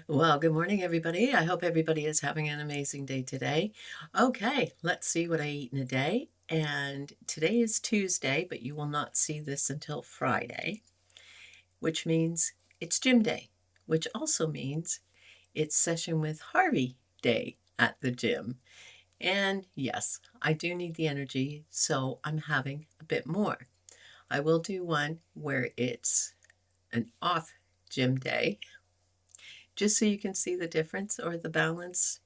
Well, good morning, everybody. I hope everybody is having an amazing day today. Okay, let's see what I eat in a day. And today is Tuesday, but you will not see this until Friday, which means it's gym day, which also means it's session with Harvey day at the gym. And yes, I do need the energy, so I'm having a bit more. I will do one where it's an off gym day, just so you can see the difference or the balance.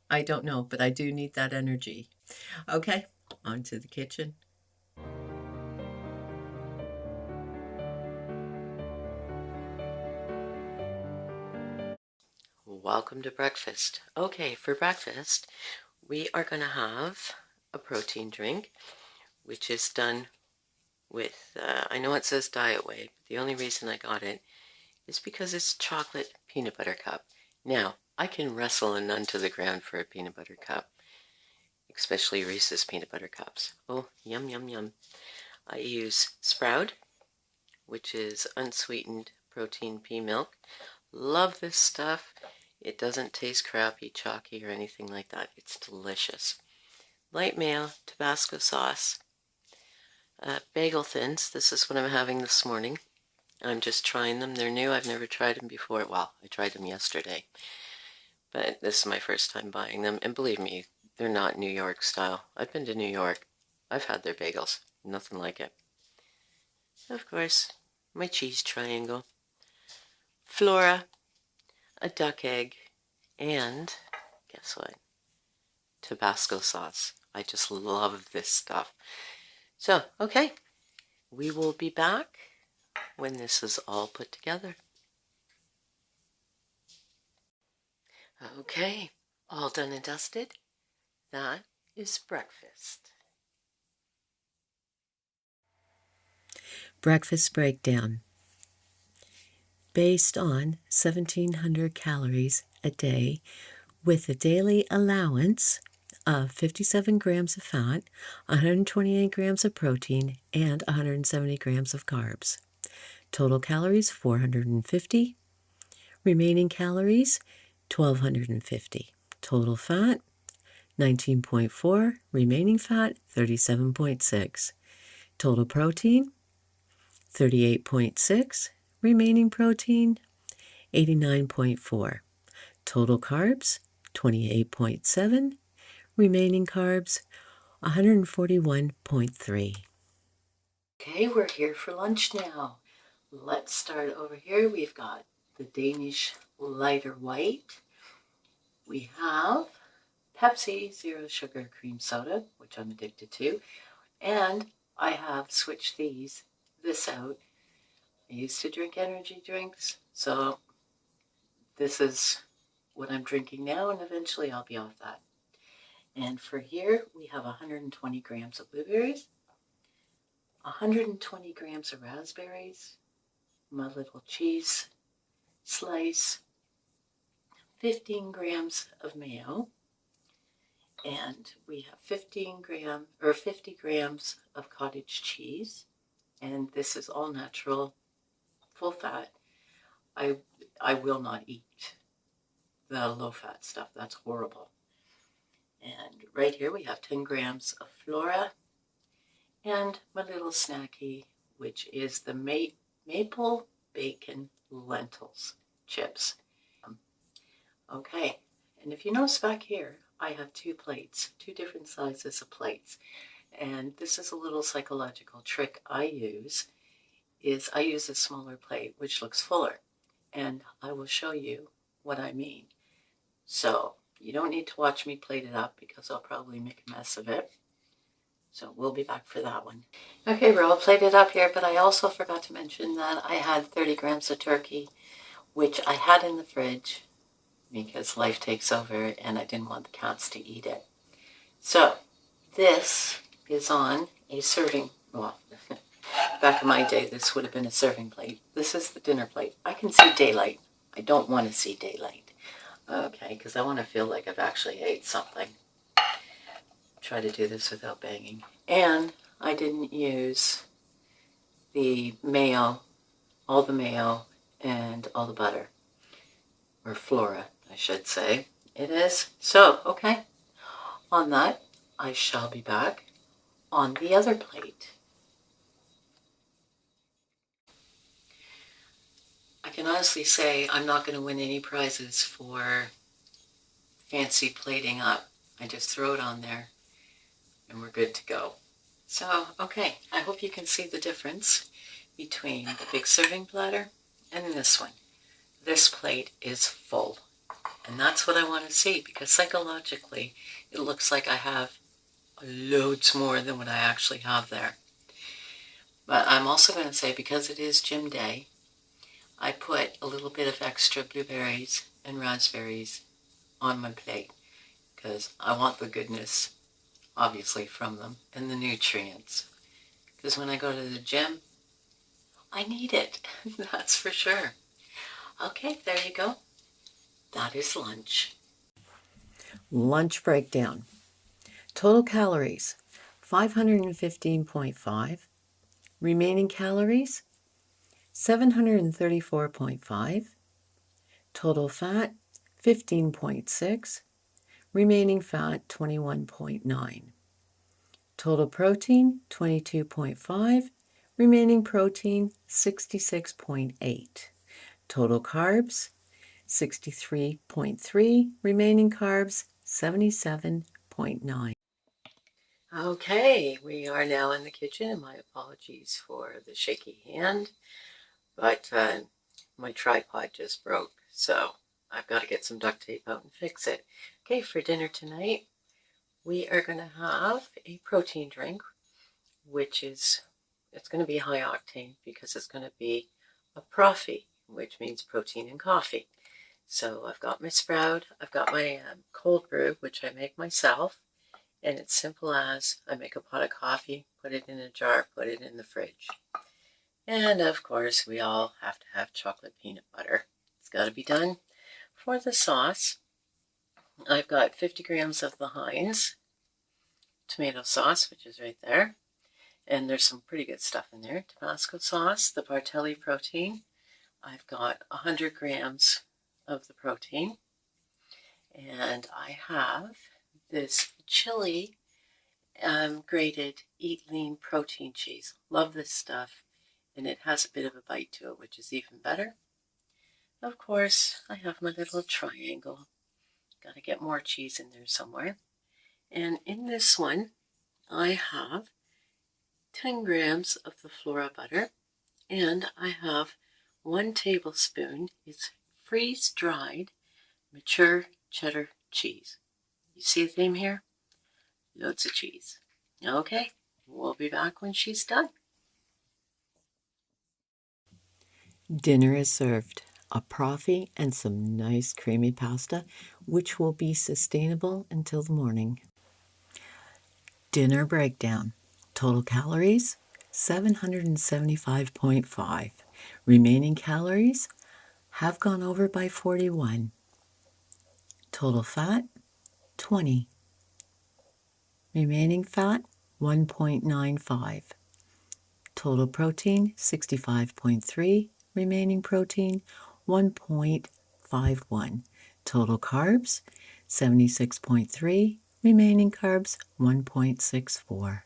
I don't know, but I do need that energy. Okay, on to the kitchen. Welcome to breakfast. Okay, for breakfast, we are going to have a protein drink, which is done with, I know it says Diet Whey, but the only reason I got it is because it's chocolate peanut butter cup. Now, I can wrestle a nun to the ground for a peanut butter cup, especially Reese's peanut butter cups. Oh, yum, yum, yum. I use Sprout, which is unsweetened protein pea milk. Love this stuff. It doesn't taste crappy, chalky, or anything like that. It's delicious. Light mayo, Tabasco sauce, bagel thins. This is what I'm having this morning. I'm just trying them. They're new. I've never tried them before. Well, I tried them yesterday, but this is my first time buying them. And believe me, they're not New York style. I've been to New York. I've had their bagels. Nothing like it. Of course, my cheese triangle, Flora, a duck egg, and guess what? Tabasco sauce. I just love this stuff. So, okay, we will be back when this is all put together. Okay, all done and dusted. That is breakfast. Breakfast breakdown. Based on 1,700 calories a day with a daily allowance of 57 grams of fat, 128 grams of protein, and 170 grams of carbs. Total calories 450. Remaining calories 1,250. Total fat 19.4. Remaining fat 37.6. Total protein 38.6. Remaining protein 89.4. Total carbs 28.7. Remaining carbs 141.3. Okay, we're here for lunch now. Let's start over here. We've got the Danish lighter white. We have Pepsi Zero Sugar Cream Soda, which I'm addicted to. And I have switched this out. I used to drink energy drinks, so this is what I'm drinking now, and eventually I'll be off that. And for here, we have 120 grams of blueberries, 120 grams of raspberries, my little cheese slice, 15 grams of mayo, and we have 50 grams of cottage cheese, and this is all natural, full fat. I will not eat the low fat stuff. That's horrible. And right here we have 10 grams of Flora and my little snacky, which is the maple bacon lentils chips. Okay, and if you notice back here, I have two plates, two different sizes of plates. And this is a little psychological trick I use, is I use a smaller plate, which looks fuller. And I will show you what I mean. So you don't need to watch me plate it up because I'll probably make a mess of it. So we'll be back for that one. Okay, we're all plated up here, but I also forgot to mention that I had 30 grams of turkey, which I had in the fridge because life takes over and I didn't want the cats to eat it. So this is on a serving, well, back in my day, this would have been a serving plate. This is the dinner plate. I can see daylight. I don't want to see daylight. Okay, because I want to feel like I've actually ate something. Try to do this without banging. And I didn't use the mayo, all the mayo, and all the butter. or flora, I should say. It is. So, okay, on that, I shall be back on the other plate. I can honestly say I'm not going to win any prizes for fancy plating up. I just throw it on there and we're good to go. So, okay, I hope you can see the difference between the big serving platter and this one. This plate is full, and that's what I want to see, because psychologically it looks like I have loads more than what I actually have there. But I'm also going to say, because it is gym day, I put a little bit of extra blueberries and raspberries on my plate because I want the goodness, obviously, from them and the nutrients. Because when I go to the gym, I need it. That's for sure. Okay, there you go. That is lunch. Lunch breakdown. Total calories, 515.5. Remaining calories, 734.5. Total fat, 15.6. Remaining fat, 21.9. Total protein, 22.5. Remaining protein, 66.8. Total carbs, 63.3. Remaining carbs, 77.9. Okay, we are now in the kitchen, and my apologies for the shaky hand, but my tripod just broke, so I've got to get some duct tape out and fix it. Okay, for dinner tonight, we are going to have a protein drink, which is, it's going to be high octane because it's going to be a profi, which means protein and coffee. So I've got my sprout, I've got my cold brew, which I make myself, and it's simple as I make a pot of coffee, put it in a jar, put it in the fridge. And of course, we all have to have chocolate peanut butter. It's got to be done. For the sauce, I've got 50 grams of the Heinz tomato sauce, which is right there. And there's some pretty good stuff in there. Tabasco sauce, the Bartelli protein. I've got 100 grams of the protein. And I have this chili grated Eat Lean protein cheese. Love this stuff. And it has a bit of a bite to it, which is even better. Of course, I have my little triangle. Got to get more cheese in there somewhere. And in this one, I have 10 grams of the Flora butter, and I have 1 tablespoon. It's freeze-dried mature cheddar cheese. You see a theme here? Loads of cheese. Okay, we'll be back when she's done. Dinner is served. A profi and some nice creamy pasta, which will be sustainable until the morning. Dinner breakdown. Total calories, 775.5. Remaining calories have gone over by 41. Total fat, 20. Remaining fat, 1.95. Total protein, 65.3. Remaining protein, 1.51. Total carbs, 76.3. Remaining carbs, 1.64.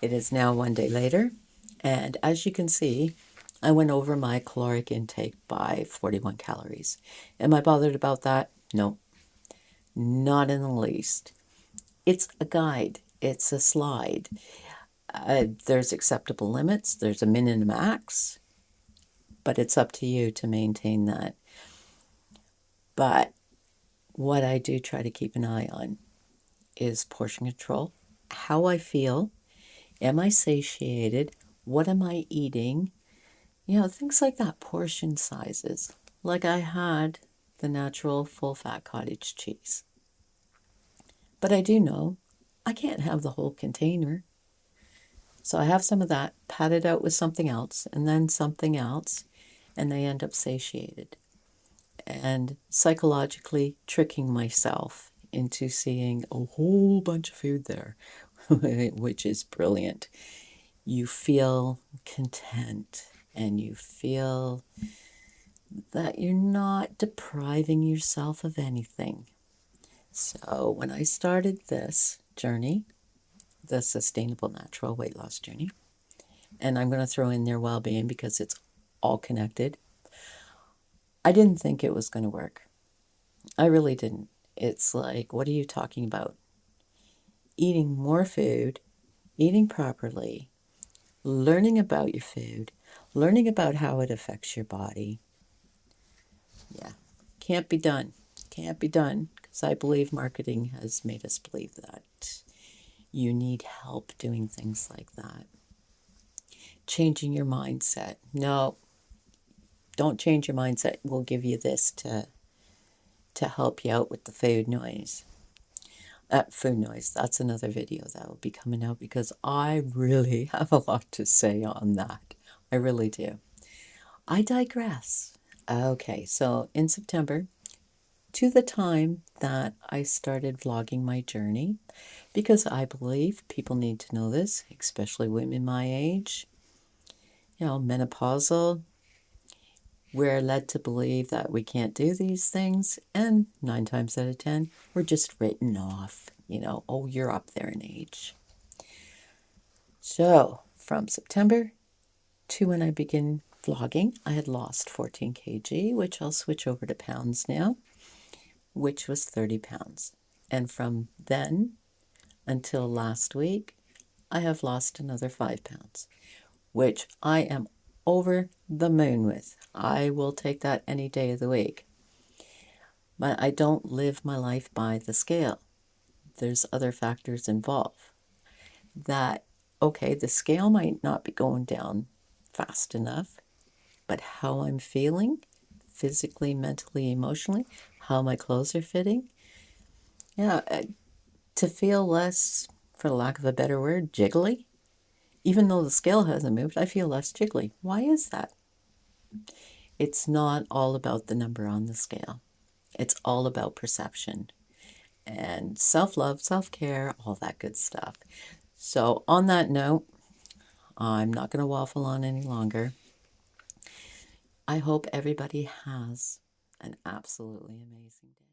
It is now one day later, and as you can see, I went over my caloric intake by 41 calories. Am I bothered about that? No, not in the least. It's a guide. It's a slide. There's acceptable limits. There's a min and a max, but it's up to you to maintain that. But what I do try to keep an eye on is portion control, how I feel, am I satiated, what am I eating, things like that, portion sizes. Like I had the natural full-fat cottage cheese. But I do know I can't have the whole container. So I have some of that, pat it out with something else, and then something else, and I end up satiated. And psychologically tricking myself into seeing a whole bunch of food there, which is brilliant. You feel content, and you feel that you're not depriving yourself of anything. So when I started this journey, the sustainable natural weight loss journey, and I'm going to throw in their well-being because it's all connected, I didn't think it was going to work. I really didn't. It's like, what are you talking about? Eating more food, eating properly, learning about your food, learning about how it affects your body. Yeah, can't be done. Can't be done because I believe marketing has made us believe that you need help doing things like that. Changing your mindset. No, don't change your mindset. We'll give you this to help you out with the food noise. Food noise. That's another video that will be coming out because I really have a lot to say on that. I really do. I digress. Okay, so in September, to the time that I started vlogging my journey, because I believe people need to know this, especially women my age, menopausal. We're led to believe that we can't do these things, and 9 times out of 10, we're just written off. Oh, you're up there in age. So, from September to when I begin vlogging, I had lost 14 kg, which I'll switch over to pounds now, which was 30 pounds. And from then until last week, I have lost another 5 pounds, which I am over the moon with. I will take that any day of the week. But I don't live my life by the scale. There's other factors involved. Okay, the scale might not be going down fast enough, but how I'm feeling physically, mentally, emotionally, how my clothes are fitting, yeah, to feel less, for lack of a better word, jiggly. Even though the scale hasn't moved, I feel less jiggly. Why is that? It's not all about the number on the scale. It's all about perception and self-love, self-care, all that good stuff. So on that note, I'm not going to waffle on any longer. I hope everybody has an absolutely amazing day.